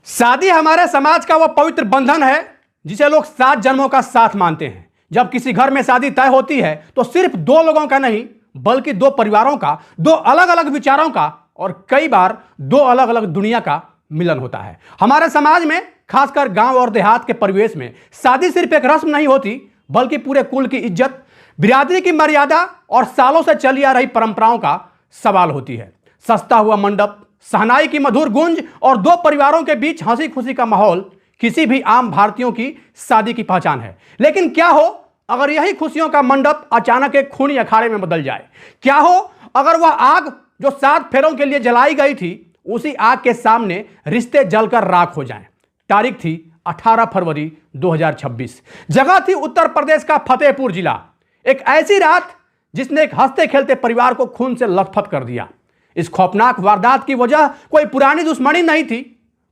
शादी हमारे समाज का वह पवित्र बंधन है जिसे लोग 7 जन्मों का साथ मानते हैं। जब किसी घर में शादी तय होती है तो सिर्फ 2 लोगों का नहीं बल्कि 2 परिवारों का, 2 अलग अलग विचारों का और कई बार 2 अलग अलग दुनिया का मिलन होता है। हमारे समाज में, खासकर गांव और देहात के परिवेश में, शादी सिर्फ एक रस्म नहीं होती बल्कि पूरे कुल की इज्जत, बिरादरी की मर्यादा और सालों से चली आ रही परंपराओं का सवाल होती है। सस्ता हुआ मंडप, शहनाई की मधुर गूंज और 2 परिवारों के बीच हंसी खुशी का माहौल किसी भी आम भारतीयों की शादी की पहचान है। लेकिन क्या हो अगर यही खुशियों का मंडप अचानक एक खूनी अखाड़े में बदल जाए? क्या हो अगर वह आग जो 7 फेरों के लिए जलाई गई थी, उसी आग के सामने रिश्ते जलकर राख हो जाएं? तारीख थी 18 फरवरी 2026। जगह थी उत्तर प्रदेश का फतेहपुर जिला। एक ऐसी रात जिसने एक हंसते खेलते परिवार को खून से लथपथ कर दिया। इस खौफनाक वारदात की वजह कोई पुरानी दुश्मनी नहीं थी,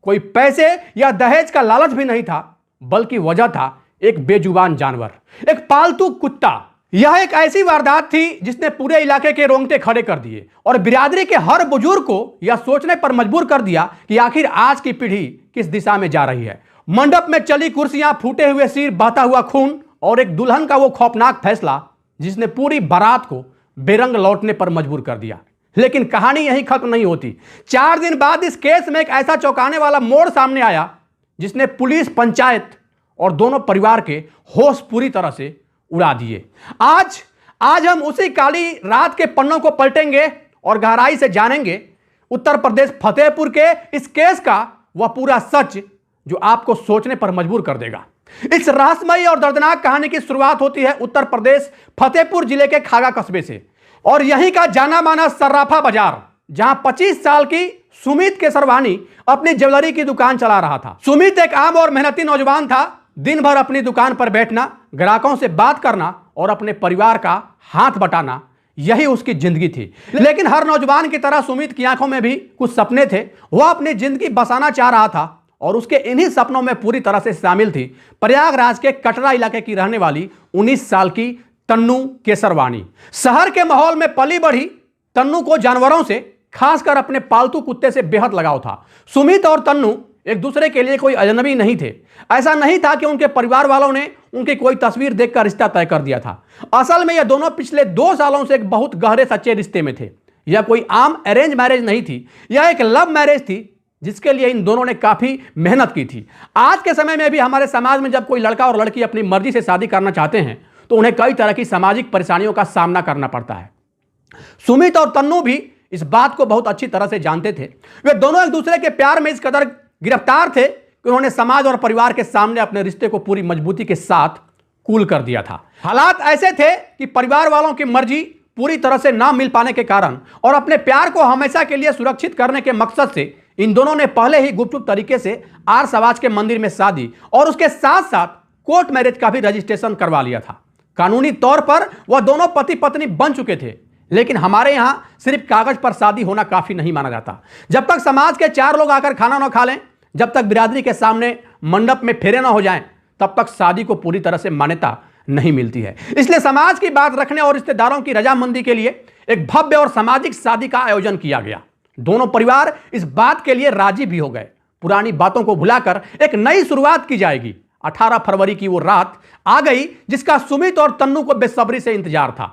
कोई पैसे या दहेज का लालच भी नहीं था, बल्कि वजह था एक बेजुबान जानवर, एक पालतू कुत्ता। यह एक ऐसी वारदात थी जिसने पूरे इलाके के रोंगटे खड़े कर दिए और बिरादरी के हर बुजुर्ग को यह सोचने पर मजबूर कर दिया कि आखिर आज की पीढ़ी किस दिशा में जा रही है। मंडप में चली कुर्सियां, फूटे हुए सिर, बहता हुआ खून और एक दुल्हन का वो खौफनाक फैसला जिसने पूरी बारात को बेरंग लौटने पर मजबूर कर दिया। लेकिन कहानी यहीं खत्म नहीं होती। 4 दिन बाद इस केस में एक ऐसा चौंकाने वाला मोड़ सामने आया जिसने पुलिस, पंचायत और दोनों परिवार के होश पूरी तरह से उड़ा दिए। आज हम उसी काली रात के पन्नों को पलटेंगे और गहराई से जानेंगे उत्तर प्रदेश फतेहपुर के इस केस का वह पूरा सच जो आपको सोचने पर मजबूर कर देगा। इस रहस्यमयी और दर्दनाक कहानी की शुरुआत होती है उत्तर प्रदेश फतेहपुर जिले के खागा कस्बे से और यहीं का जाना माना सर्राफा बाजार, जहां 25 साल की सुमित केसरवानी अपनी ज्वेलरी की दुकान चला रहा था। सुमित एक आम और मेहनती नौजवान था। दिन भर अपनी दुकान पर बैठना, ग्राहकों से बात करना और अपने परिवार का हाथ बटाना, यही उसकी जिंदगी थी। लेकिन हर नौजवान की तरह सुमित की आंखों में भी कुछ सपने थे। वह अपनी जिंदगी बसाना चाह रहा था और उसके इन्हीं सपनों में पूरी तरह से शामिल थी प्रयागराज के कटरा इलाके की रहने वाली 19 साल की तन्नू केसरवानी। शहर के माहौल में पली बढ़ी तन्नू को जानवरों से, खासकर अपने पालतू कुत्ते से बेहद लगाव था। सुमित और तन्नू एक दूसरे के लिए कोई अजनबी नहीं थे। ऐसा नहीं था कि उनके परिवार वालों ने उनकी कोई तस्वीर देखकर रिश्ता तय कर दिया था। असल में यह दोनों पिछले 2 सालों से एक बहुत गहरे सच्चे रिश्ते में थे। यह कोई आम अरेंज मैरिज नहीं थी, यह एक लव मैरिज थी जिसके लिए इन दोनों ने काफी मेहनत की थी। आज के समय में भी हमारे समाज में जब कोई लड़का और लड़की अपनी मर्जी से शादी करना चाहते हैं तो उन्हें कई तरह की सामाजिक परेशानियों का सामना करना पड़ता है। सुमित और तन्नू भी इस बात को बहुत अच्छी तरह से जानते थे। वे दोनों एक दूसरे के प्यार में इस कदर गिरफ्तार थे कि उन्होंने समाज और परिवार के सामने अपने रिश्ते को पूरी मजबूती के साथ कूल कर दिया था। हालात ऐसे थे कि परिवार वालों की मर्जी पूरी तरह से ना मिल पाने के कारण और अपने प्यार को हमेशा के लिए सुरक्षित करने के मकसद से इन दोनों ने पहले ही गुपचुप तरीके से आर्य समाज के मंदिर में शादी और उसके साथ साथ कोर्ट मैरिज का भी रजिस्ट्रेशन करवा लिया था। कानूनी तौर पर वह दोनों पति पत्नी बन चुके थे, लेकिन हमारे यहां सिर्फ कागज पर शादी होना काफी नहीं माना जाता। जब तक समाज के 4 लोग आकर खाना ना खा लें, जब तक बिरादरी के सामने मंडप में फेरे ना हो जाएं, तब तक शादी को पूरी तरह से मान्यता नहीं मिलती है। इसलिए समाज की बात रखने और रिश्तेदारों की रजामंदी के लिए एक भव्य और सामाजिक शादी का आयोजन किया गया। दोनों परिवार इस बात के लिए राजी भी हो गए। पुरानी बातों को भुलाकर एक नई शुरुआत की जाएगी। 18 फरवरी की वो रात आ गई जिसका सुमित और तन्नू को बेसब्री से इंतजार था।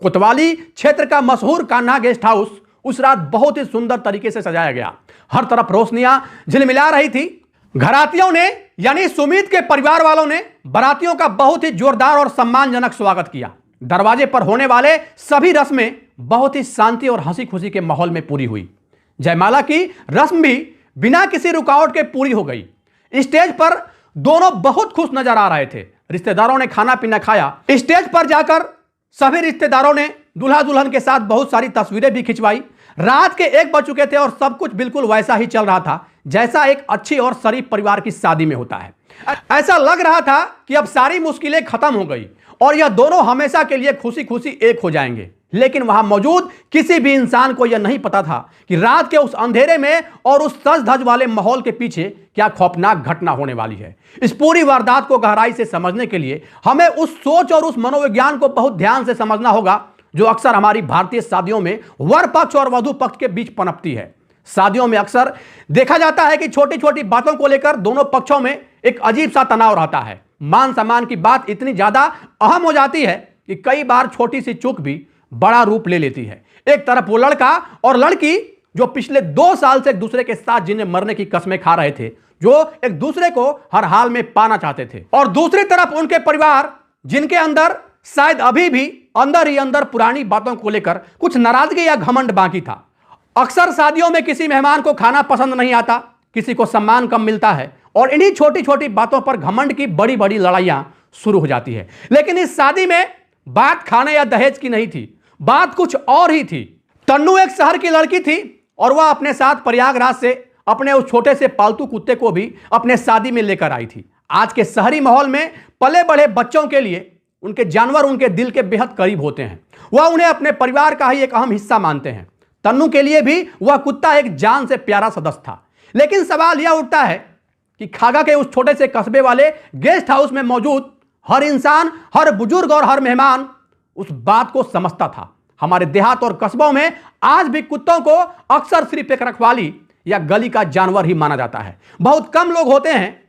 कोतवाली क्षेत्र का मशहूर कान्हा गेस्ट हाउस उस रात बहुत ही सुंदर तरीके से सजाया गया। हर तरफ रोशनियां झिलमिला रही थी। घरातियों ने, यानी सुमित के परिवार वालों ने, बारातियों का बहुत ही जोरदार और सम्मानजनक स्वागत किया। दरवाजे पर होने वाले सभी रस्में बहुत ही शांति और हंसी खुशी के माहौल में पूरी हुई। जयमाला की रस्म भी बिना किसी रुकावट के पूरी हो गई। स्टेज पर दोनों बहुत खुश नजर आ रहे थे। रिश्तेदारों ने खाना पीना खाया। स्टेज पर जाकर सभी रिश्तेदारों ने दूल्हा दुल्हन के साथ बहुत सारी तस्वीरें भी खिंचवाई। रात के 1 बज चुके थे और सब कुछ बिल्कुल वैसा ही चल रहा था जैसा एक अच्छी और शरीफ परिवार की शादी में होता है। ऐसा लग रहा था कि अब सारी मुश्किलें खत्म हो गई और यह दोनों हमेशा के लिए खुशी खुशी एक हो जाएंगे। लेकिन वहां मौजूद किसी भी इंसान को यह नहीं पता था कि रात के उस अंधेरे में और उस सज धज वाले माहौल के पीछे क्या खौफनाक घटना होने वाली है। इस पूरी वारदात को गहराई से समझने के लिए हमें उस सोच और उस मनोविज्ञान को बहुत ध्यान से समझना होगा जो अक्सर हमारी भारतीय शादियों में वर पक्ष और वधु पक्ष के बीच पनपती है। शादियों में अक्सर देखा जाता है कि छोटी छोटी बातों को लेकर दोनों पक्षों में एक अजीब सा तनाव रहता है। मान सम्मान की बात इतनी ज्यादा अहम हो जाती है कि कई बार छोटी सी चूक भी बड़ा रूप ले लेती है। एक तरफ वो लड़का और लड़की जो पिछले 2 साल से एक दूसरे के साथ जिन्हें मरने की कसमें खा रहे थे, जो एक दूसरे को हर हाल में पाना चाहते थे, और दूसरी तरफ उनके परिवार जिनके अंदर शायद अभी भी अंदर ही अंदर पुरानी बातों को लेकर कुछ नाराजगी या घमंड बाकी था। अक्सर शादियों में किसी मेहमान को खाना पसंद नहीं आता, किसी को सम्मान कम मिलता है और इन्हीं छोटी छोटी बातों पर घमंड की बड़ी बड़ी लड़ाइयां शुरू हो जाती है। लेकिन इस शादी में बात खाने या दहेज की नहीं थी, बात कुछ और ही थी। तन्नू एक शहर की लड़की थी और वह अपने साथ प्रयागराज से अपने उस छोटे से पालतू कुत्ते को भी अपने शादी में लेकर आई थी। आज के शहरी माहौल में पले बढ़े बच्चों के लिए उनके जानवर उनके दिल के बेहद करीब होते हैं। वह उन्हें अपने परिवार का ही एक अहम हिस्सा मानते हैं। तन्नू के लिए भी वह कुत्ता एक जान से प्यारा सदस्य था। लेकिन सवाल यह उठता है कि खागा के उस छोटे से कस्बे वाले गेस्ट हाउस में मौजूद हर इंसान, हर बुजुर्ग और हर मेहमान उस बात को समझता था। हमारे देहात और कस्बों में आज भी कुत्तों को अक्सर सिर्फ एक रखवाली या गली का जानवर ही माना जाता है। बहुत कम लोग होते हैं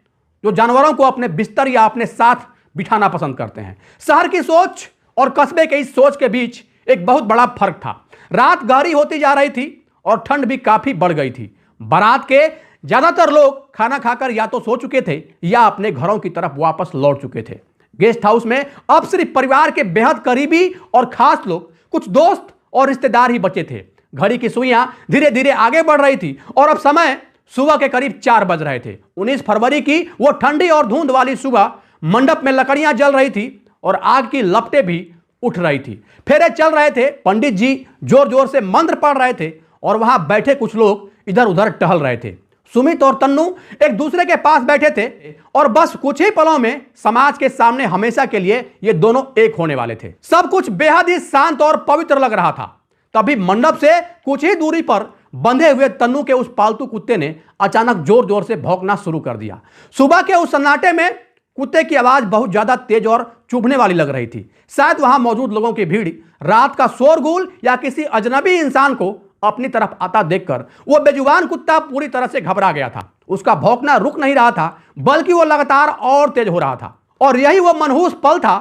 जो जानवरों को अपने बिस्तर या अपने साथ बिठाना पसंद करते हैं। शहर की सोच और कस्बे के इस सोच के बीच एक बहुत बड़ा फर्क था। रात गहरी होती जा रही थी और ठंड भी काफी बढ़ गई थी। बारात के ज्यादातर लोग खाना खाकर या तो सो चुके थे या अपने घरों की तरफ वापस लौट चुके थे। गेस्ट हाउस में अब सिर्फ परिवार के बेहद करीबी और खास लोग, कुछ दोस्त और रिश्तेदार ही बचे थे। घड़ी की सुइयां धीरे धीरे आगे बढ़ रही थी और अब समय सुबह के करीब 4 बज रहे थे। 19 फरवरी की वो ठंडी और धुंध वाली सुबह मंडप में लकड़ियां जल रही थी और आग की लपटें भी उठ रही थी। फेरे चल रहे थे, पंडित जी जोर जोर से मंत्र पढ़ रहे थे और वहां बैठे कुछ लोग इधर उधर टहल रहे थे। सुमित और तन्नू एक दूसरे के पास बैठे थे और बस कुछ ही पलों में समाज के सामने हमेशा के लिए ये दोनों एक होने वाले थे। सब कुछ बेहद ही शांत और पवित्र लग रहा था। तभी मंडप से कुछ ही दूरी पर बंधे हुए तन्नू के उस पालतू कुत्ते ने अचानक जोर जोर से भौंकना शुरू कर दिया। सुबह के उस सन्नाटे में कुत्ते की आवाज बहुत ज्यादा तेज और चुभने वाली लग रही थी। शायद वहां मौजूद लोगों की भीड़ रात का शोरगुल या किसी अजनबी इंसान को अपनी तरफ आता देखकर वो बेजुबान कुत्ता पूरी तरह से घबरा गया था। उसका भौंकना रुक नहीं रहा था, बल्कि वो लगातार और तेज हो रहा था। और यही वो मनहूस पल था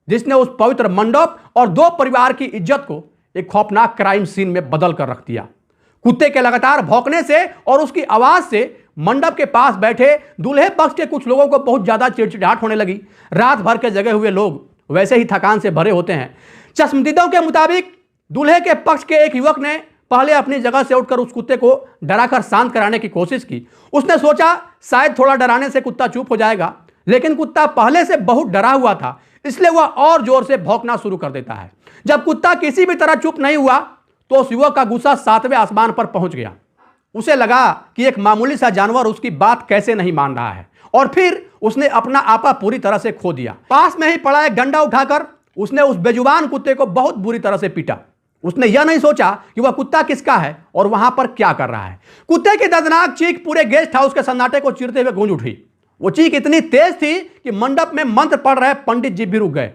जिसने उस पवित्र मंडप और 2 परिवार की इज्जत को एक खौफनाक क्राइम सीन में बदल कर रख दिया। कुत्ते के लगातार भौंकने से और उसकी आवाज से मंडप के पास बैठे दूल्हे पक्ष के कुछ लोगों को बहुत ज्यादा चिड़चिड़ाहट होने लगी। रात भर के जगे हुए लोग वैसे ही थकान से भरे होते हैं। चश्मदीदों के मुताबिक दूल्हे के पक्ष के एक युवक ने पहले अपनी जगह से उठकर उस कुत्ते को डराकर शांत कराने की कोशिश की। उसने सोचा शायद थोड़ा डराने से कुत्ता चुप हो जाएगा, लेकिन कुत्ता पहले से बहुत डरा हुआ था, इसलिए वह और जोर से भौंकना शुरू कर देता है। जब कुत्ता किसी भी तरह चुप नहीं हुआ तो उस युवक का गुस्सा 7वें आसमान पर पहुंच गया। उसे लगा कि एक मामूली सा जानवर उसकी बात कैसे नहीं मान रहा है, और फिर उसने अपना आपा पूरी तरह से खो दिया। पास में ही पड़ा एक डंडा उठाकर उसने उस बेजुबान कुत्ते को बहुत बुरी तरह से पीटा। उसने यह नहीं सोचा कि वह कुत्ता किसका है और वहां पर क्या कर रहा है। कुत्ते की दर्दनाक चीख पूरे गेस्ट हाउस के सन्नाटे को चीरते हुए गूंज उठी। वो चीख इतनी तेज थी कि मंडप में मंत्र पढ़ रहे पंडित जी भी रुक गए।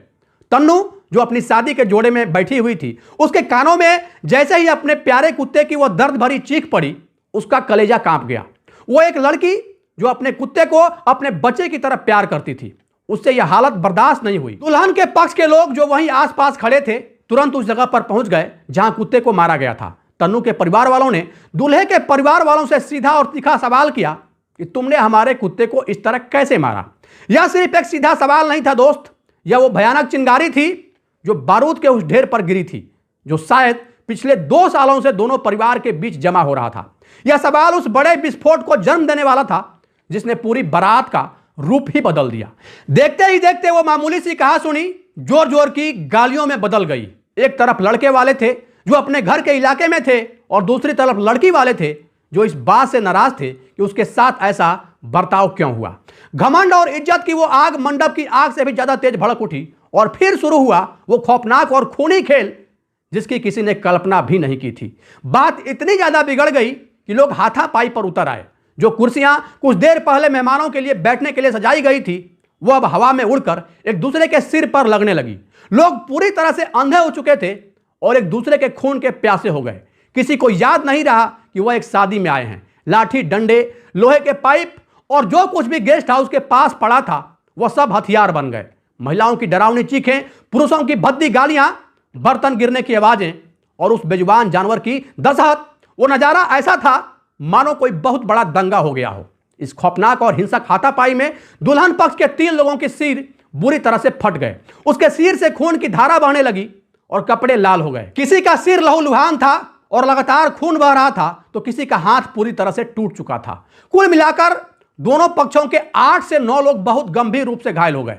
तन्नू जो अपनी शादी के जोड़े में बैठी हुई थी, उसके कानों में जैसे ही अपने प्यारे कुत्ते की वह दर्द भरी चीख पड़ी, उसका कलेजा कांप गया। वो एक लड़की जो अपने कुत्ते को अपने बच्चे की तरह प्यार करती थी, उससे यह हालत बर्दाश्त नहीं हुई। दुल्हन के पक्ष के लोग जो वहीं आसपास खड़े थे तुरंत उस जगह पर पहुंच गए जहां कुत्ते को मारा गया था। तन्नू के परिवार वालों ने दूल्हे के परिवार वालों से सीधा और तीखा सवाल किया कि तुमने हमारे कुत्ते को इस तरह कैसे मारा। यह सिर्फ एक सीधा सवाल नहीं था दोस्त, यह वो भयानक चिंगारी थी जो बारूद के उस ढेर पर गिरी थी, जो शायद पिछले 2 सालों से दोनों परिवार के बीच जमा हो रहा था। यह सवाल उस बड़े विस्फोट को जन्म देने वाला था जिसने पूरी बारात का रूप ही बदल दिया। देखते ही देखते वो मामूली सी कहासुनी जोर जोर की गालियों में बदल गई। एक तरफ लड़के वाले थे जो अपने घर के इलाके में थे और दूसरी तरफ लड़की वाले थे जो इस बात से नाराज थे कि उसके साथ ऐसा बर्ताव क्यों हुआ। घमंड और इज्जत की वो आग मंडप की आग से भी ज्यादा तेज भड़क उठी और फिर शुरू हुआ वो खौफनाक और खूनी खेल जिसकी किसी ने कल्पना भी नहीं की थी। बात इतनी ज्यादा बिगड़ गई कि लोग हाथापाई पर उतर आए। जो कुर्सियां कुछ देर पहले मेहमानों के लिए बैठने के लिए सजाई गई थी, वो अब हवा में उड़कर एक दूसरे के सिर पर लगने लगी। लोग पूरी तरह से अंधे हो चुके थे और एक दूसरे के खून के प्यासे हो गए। किसी को याद नहीं रहा कि वह एक शादी में आए हैं। लाठी, डंडे, लोहे के पाइप और जो कुछ भी गेस्ट हाउस के पास पड़ा था वह सब हथियार बन गए। महिलाओं की डरावनी चीखें, पुरुषों की भद्दी गालियां, बर्तन गिरने की आवाजें और उस बेजुबान जानवर की दस्तक। वो नजारा ऐसा था मानो कोई बहुत बड़ा दंगा हो गया हो। इस खौफनाक और हिंसक हाथापाई में दुल्हन पक्ष के 3 लोगों के सिर बुरी तरह से फट गए। उसके सिर से खून की धारा बहने लगी और कपड़े लाल हो गए। किसी का सिर लहूलुहान था और लगातार खून बह रहा था, तो किसी का हाथ पूरी तरह से टूट चुका था। कुल मिलाकर दोनों पक्षों के 8 से 9 लोग बहुत गंभीर रूप से घायल हो गए।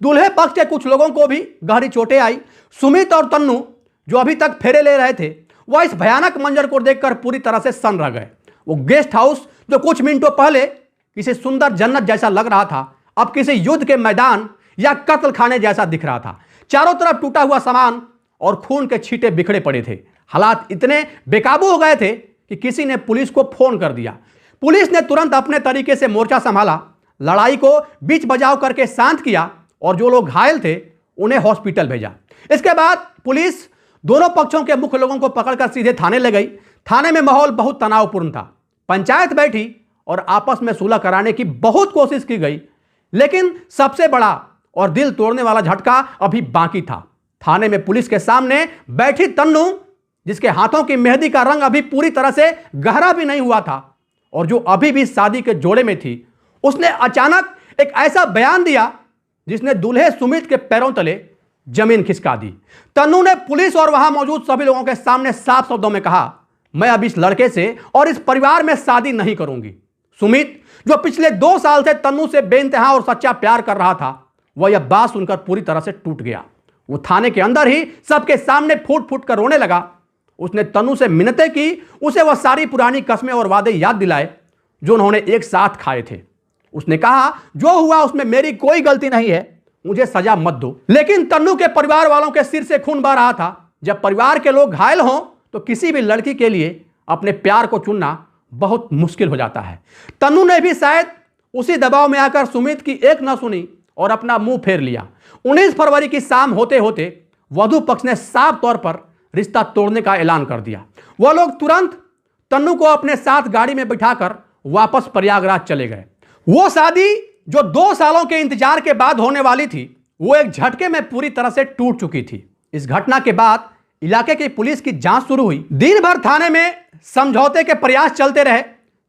दूल्हे पक्ष के कुछ लोगों को भी गहरी चोटें आई। सुमित और तन्नू, जो अभी तक फेरे ले रहे थे, वह इस भयानक मंजर को देखकर पूरी तरह से सन्न रह गए। वो गेस्ट हाउस जो कुछ मिनटों पहले किसी सुंदर जन्नत जैसा लग रहा था, अब किसी युद्ध के मैदान या कत्ल खाने जैसा दिख रहा था। चारों तरफ टूटा हुआ सामान और खून के छींटे बिखरे पड़े थे। हालात इतने बेकाबू हो गए थे कि किसी ने पुलिस को फोन कर दिया। पुलिस ने तुरंत अपने तरीके से मोर्चा संभाला, लड़ाई को बीच बचाव करके शांत किया और जो लोग घायल थे उन्हें हॉस्पिटल भेजा। इसके बाद पुलिस दोनों पक्षों के मुख्य लोगों को पकड़कर सीधे थाने ले गई। थाने में माहौल बहुत तनावपूर्ण था। पंचायत बैठी और आपस में सुलह कराने की बहुत कोशिश की गई, लेकिन सबसे बड़ा और दिल तोड़ने वाला झटका अभी बाकी था। थाने में पुलिस के सामने बैठी तन्नू, जिसके हाथों की मेहंदी का रंग अभी पूरी तरह से गहरा भी नहीं हुआ था और जो अभी भी शादी के जोड़े में थी, उसने अचानक एक ऐसा बयान दिया जिसने दूल्हे सुमित के पैरों तले जमीन खिसका दी। तन्नू ने पुलिस और वहां मौजूद सभी लोगों के सामने साफ शब्दों में कहा, मैं अब इस लड़के से और इस परिवार में शादी नहीं करूंगी। सुमित, जो पिछले 2 साल से तन्नू से बेइंतहा और सच्चा प्यार कर रहा था, वह यह बात सुनकर पूरी तरह से टूट गया। वो थाने के अंदर ही सबके सामने फूट फूट कर रोने लगा। उसने तन्नू से मिन्नतें की, उसे वह सारी पुरानी कस्में और वादे याद दिलाए जो उन्होंने एक साथ खाए थे। उसने कहा, जो हुआ उसमें मेरी कोई गलती नहीं है, मुझे सजा मत दो। लेकिन तन्नू के परिवार वालों के सिर से खून बह रहा था। जब परिवार के लोग घायल हों तो किसी भी लड़की के लिए अपने प्यार को चुनना बहुत मुश्किल हो जाता है। तन्नू ने भी शायद उसी दबाव में आकर सुमित की एक न सुनी और अपना मुंह फेर लिया। 19 फरवरी की शाम होते होते वधू पक्ष ने साफ तौर पर रिश्ता तोड़ने का ऐलान कर दिया। वह लोग तुरंत तन्नू को अपने साथ गाड़ी में बिठाकर वापस प्रयागराज चले गए। वो शादी जो 2 सालों के इंतजार के बाद होने वाली थी, वो एक झटके में पूरी तरह से टूट चुकी थी। इस घटना के बाद इलाके की पुलिस की जांच शुरू हुई। दिन भर थाने में समझौते के प्रयास चलते रहे।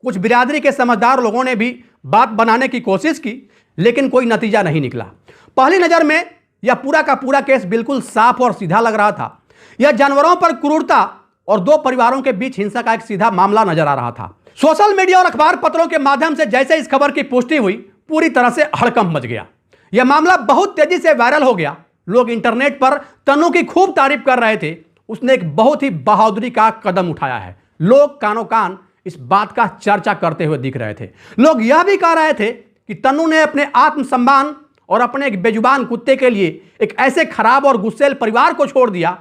कुछ बिरादरी के समझदार लोगों ने भी बात बनाने की कोशिश की, लेकिन कोई नतीजा नहीं निकला। पहली नजर में यह पूरा का पूरा केस बिल्कुल साफ और सीधा लग रहा था। यह जानवरों पर क्रूरता और 2 परिवारों के बीच हिंसा का एक सीधा मामला नजर आ रहा था। सोशल मीडिया और अखबार पत्रों के माध्यम से जैसे इस खबर की पुष्टि हुई, पूरी तरह से हड़कंप मच गया। यह मामला बहुत तेजी से वायरल हो गया। लोग इंटरनेट पर तन्नू की खूब तारीफ कर रहे थे। उसने एक बहुत ही बहादुरी का कदम उठाया है। लोग कानों कान इस बात का चर्चा करते हुए दिख रहे थे। लोग यह भी कह रहे थे कि तन्नू ने अपने आत्मसम्मान और अपने एक बेजुबान कुत्ते के लिए एक ऐसे खराब और गुस्सैल परिवार को छोड़ दिया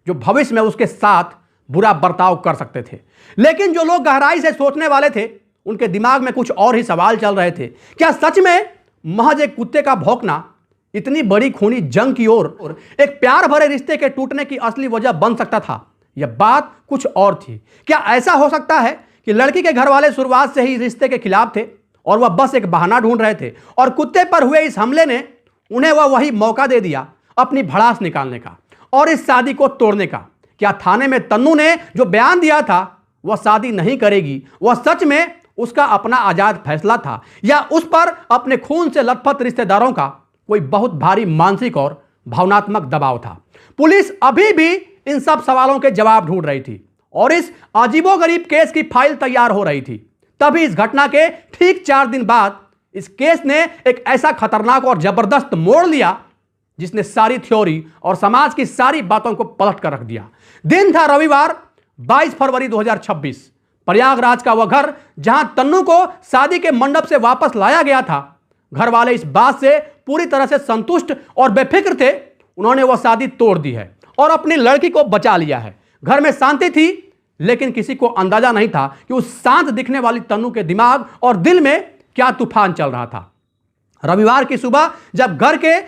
जो भविष्य में उसके साथ बुरा बर्ताव कर सकते थे। लेकिन जो लोग गहराई से सोचने वाले थे, उनके दिमाग में कुछ और ही सवाल चल रहे थे। क्या सच में महज एक कुत्ते का भौंकना इतनी बड़ी खूनी जंग की ओर एक प्यार भरे रिश्ते के टूटने की असली वजह बन सकता था? यह बात कुछ और थी। क्या ऐसा हो सकता है कि लड़की के घर वाले शुरुआत से ही रिश्ते के खिलाफ थे और वह बस एक बहाना ढूंढ रहे थे, और कुत्ते पर हुए इस हमले ने उन्हें वही मौका दे दिया अपनी भड़ास निकालने का और इस शादी को तोड़ने का? क्या थाने में तन्नू ने जो बयान दिया था वह शादी नहीं करेगी, वह सच में उसका अपना आजाद फैसला था, या उस पर अपने खून से लथपथ रिश्तेदारों का कोई बहुत भारी मानसिक और भावनात्मक दबाव था? पुलिस अभी भी इन सब सवालों के जवाब ढूंढ रही थी और इस अजीबोगरीब केस की फाइल तैयार हो रही थी। तभी इस घटना के ठीक 4 दिन बाद इस केस ने एक ऐसा खतरनाक और जबरदस्त मोड़ लिया जिसने सारी थ्योरी और समाज की सारी बातों को पलट कर रख दिया। दिन था रविवार 22 फरवरी 2026। प्रयागराज का वह घर जहां तन्नू को शादी के मंडप से वापस लाया गया था। घर वाले इस बात से पूरी तरह से संतुष्ट और बेफिक्र थे। उन्होंने वह शादी तोड़ दी है और अपनी लड़की को बचा लिया है। घर में शांति थी, लेकिन किसी को अंदाजा नहीं था कि उस शांत दिखने वाली तन्नू के दिमाग और दिल में क्या तूफान चल रहा था। रविवार की सुबह जब घर के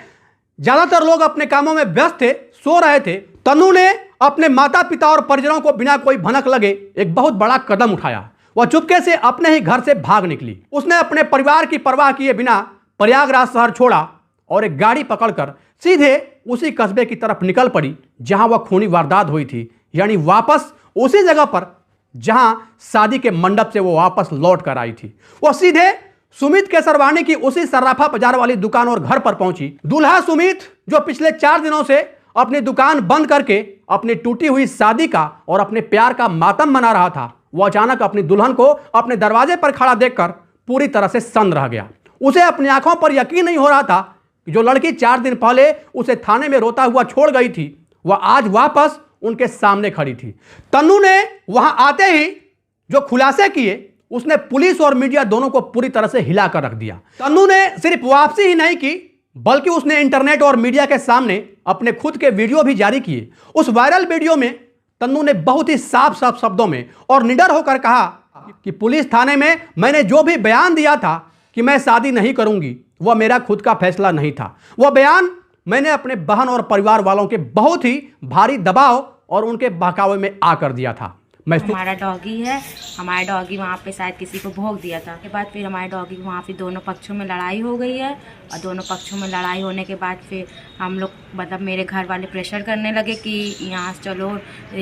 ज्यादातर लोग अपने कामों में व्यस्त थे, सो रहे थे, तन्नू ने अपने माता पिता और परिजनों को बिना कोई भनक लगे एक बहुत बड़ा कदम उठाया। वह चुपके से अपने ही घर से भाग निकली। उसने अपने परिवार की परवाह किए बिना प्रयागराज शहर छोड़ा और एक गाड़ी पकड़कर सीधे उसी कस्बे की तरफ निकल पड़ी जहां वह खूनी वारदात हुई थी, यानी वापस उसी जगह पर जहां शादी के मंडप से वो वापस लौट कर आई थी। वह सीधे सुमित केसरवानी की उसी सर्राफा बाजार वाली दुकान और घर पर पहुंची। दूल्हा सुमित, जो पिछले 4 दिनों से अपनी दुकान बंद करके अपनी टूटी हुई शादी का और अपने प्यार का मातम मना रहा था, वह अचानक अपनी दुल्हन को अपने दरवाजे पर खड़ा देखकर पूरी तरह से सन्न रह गया। उसे अपनी आंखों पर यकीन नहीं हो रहा था कि जो लड़की 4 दिन पहले उसे थाने में रोता हुआ छोड़ गई थी, वह आज वापस उनके सामने खड़ी थी। तन्नू ने वहां आते ही जो खुलासे किए, उसने पुलिस और मीडिया दोनों को पूरी तरह से हिलाकर रख दिया। तन्नू ने सिर्फ वापसी ही नहीं की, बल्कि उसने इंटरनेट और मीडिया के सामने अपने खुद के वीडियो भी जारी किए। उस वायरल वीडियो में तन्नू ने बहुत ही साफ साफ शब्दों में और निडर होकर कहा कि पुलिस थाने में मैंने जो भी बयान दिया था कि मैं शादी नहीं करूंगी, वह मेरा खुद का फैसला नहीं था। वह बयान मैंने अपने बहन और परिवार वालों के बहुत ही भारी दबाव और उनके बहकावे में आकर दिया था। हमारा डॉगी है, हमारा डॉगी वहाँ पे शायद किसी को भोग दिया था। के बाद फिर हमारे डॉगी वहाँ पे दोनों पक्षों में लड़ाई हो गई है और दोनों पक्षों में लड़ाई होने के बाद फिर हम लोग मतलब मेरे घर वाले प्रेशर करने लगे कि यहाँ से चलो,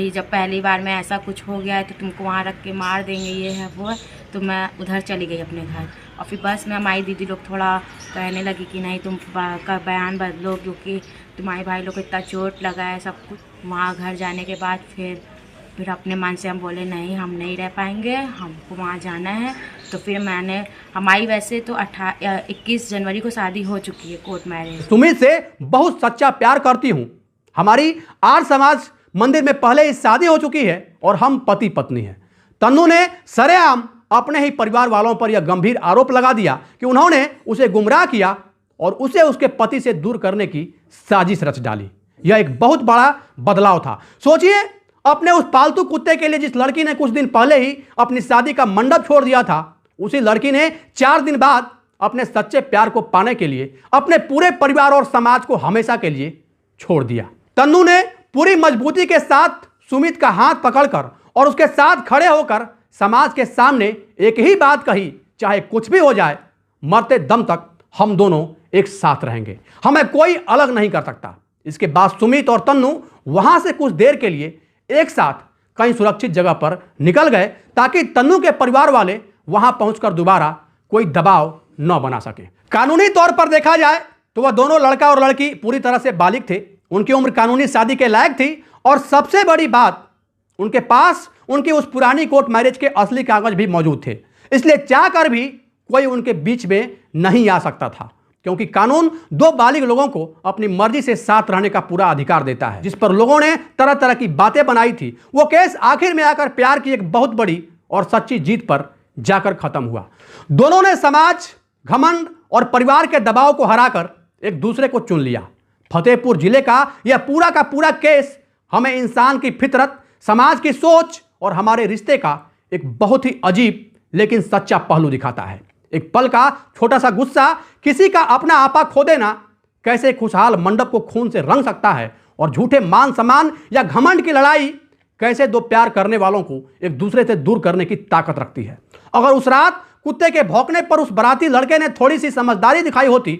जब पहली बार में ऐसा कुछ हो गया है तो तुमको वहाँ रख के मार देंगे, ये है वो है। तो मैं उधर चली गई अपने घर और फिर बस में हमारी दीदी लोग थोड़ा कहने लगी कि नहीं तुम का बयान बदलो क्योंकि तुम्हारे भाई लोग को इतना चोट लगा है सब कुछ। वहाँ घर जाने के बाद फिर अपने मन से हम बोले नहीं, हम नहीं रह पाएंगे, हमको वहाँ जाना है। तो फिर मैंने हमारी वैसे तो 21 जनवरी को शादी हो चुकी है, कोर्ट मैरिज। सुमित से बहुत सच्चा प्यार करती हूँ। हमारी आर्य समाज मंदिर में पहले ही शादी हो चुकी है और हम पति पत्नी हैं। तन्नू ने सरेआम अपने ही परिवार वालों पर यह गंभीर आरोप लगा दिया कि उन्होंने उसे गुमराह किया और उसे उसके पति से दूर करने की साजिश रच डाली। यह एक बहुत बड़ा बदलाव था। सोचिए, अपने उस पालतू कुत्ते के लिए जिस लड़की ने कुछ दिन पहले ही अपनी शादी का मंडप छोड़ दिया था, उसी लड़की ने 4 दिन बाद अपने सच्चे प्यार को पाने के लिए अपने पूरे परिवार और समाज को हमेशा के लिए छोड़ दिया। तन्नू ने पूरी मजबूती के साथ सुमित का हाथ पकड़कर और उसके साथ खड़े होकर समाज के सामने एक ही बात कही, चाहे कुछ भी हो जाए, मरते दम तक हम दोनों एक साथ रहेंगे, हमें कोई अलग नहीं कर सकता। इसके बाद सुमित और तन्नू वहां से कुछ देर के लिए एक साथ कहीं सुरक्षित जगह पर निकल गए ताकि तन्नू के परिवार वाले वहां पहुंचकर दोबारा कोई दबाव न बना सके। कानूनी तौर पर देखा जाए तो वह दोनों लड़का और लड़की पूरी तरह से बालिग थे, उनकी उम्र कानूनी शादी के लायक थी और सबसे बड़ी बात, उनके पास उनकी उस पुरानी कोर्ट मैरिज के असली कागज भी मौजूद थे। इसलिए चाहकर भी कोई उनके बीच में नहीं आ सकता था, क्योंकि कानून 2 बालिग लोगों को अपनी मर्जी से साथ रहने का पूरा अधिकार देता है। जिस पर लोगों ने तरह तरह की बातें बनाई थी, वो केस आखिर में आकर प्यार की एक बहुत बड़ी और सच्ची जीत पर जाकर खत्म हुआ। दोनों ने समाज, घमंड और परिवार के दबाव को हराकर एक दूसरे को चुन लिया। फतेहपुर जिले का यह पूरा का पूरा केस हमें इंसान की फितरत, समाज की सोच और हमारे रिश्ते का एक बहुत ही अजीब लेकिन सच्चा पहलू दिखाता है। एक पल का छोटा सा गुस्सा, किसी का अपना आपा खो देना कैसे खुशहाल मंडप को खून से रंग सकता है, और झूठे मान सम्मान या घमंड की लड़ाई कैसे 2 प्यार करने वालों को एक दूसरे से दूर करने की ताकत रखती है। अगर उस रात कुत्ते के भौंकने पर उस बाराती लड़के ने थोड़ी सी समझदारी दिखाई होती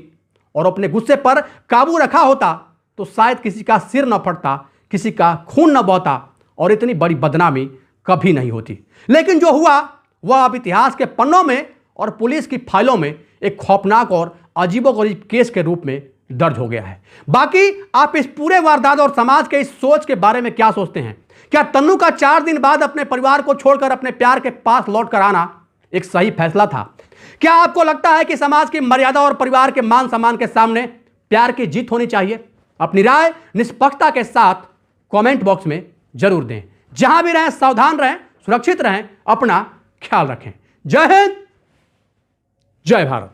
और अपने गुस्से पर काबू रखा होता, तो शायद किसी का सिर न फटता, किसी का खून न बहता और इतनी बड़ी बदनामी कभी नहीं होती। लेकिन जो हुआ वह अब इतिहास के पन्नों में और पुलिस की फाइलों में एक खौफनाक और अजीबोगरीब केस के रूप में दर्ज हो गया है। बाकी आप इस पूरे वारदात और समाज के इस सोच के बारे में क्या सोचते हैं? क्या तन्नू का 4 दिन बाद अपने परिवार को छोड़कर अपने प्यार के पास लौट कर आना एक सही फैसला था? क्या आपको लगता है कि समाज की मर्यादा और परिवार के मान सम्मान के सामने प्यार की जीत होनी चाहिए? अपनी राय निष्पक्षता के साथ कमेंट बॉक्स में जरूर दें। जहां भी रहें सावधान रहें, सुरक्षित रहें, अपना ख्याल रखें। जय हिंद, जय भारत।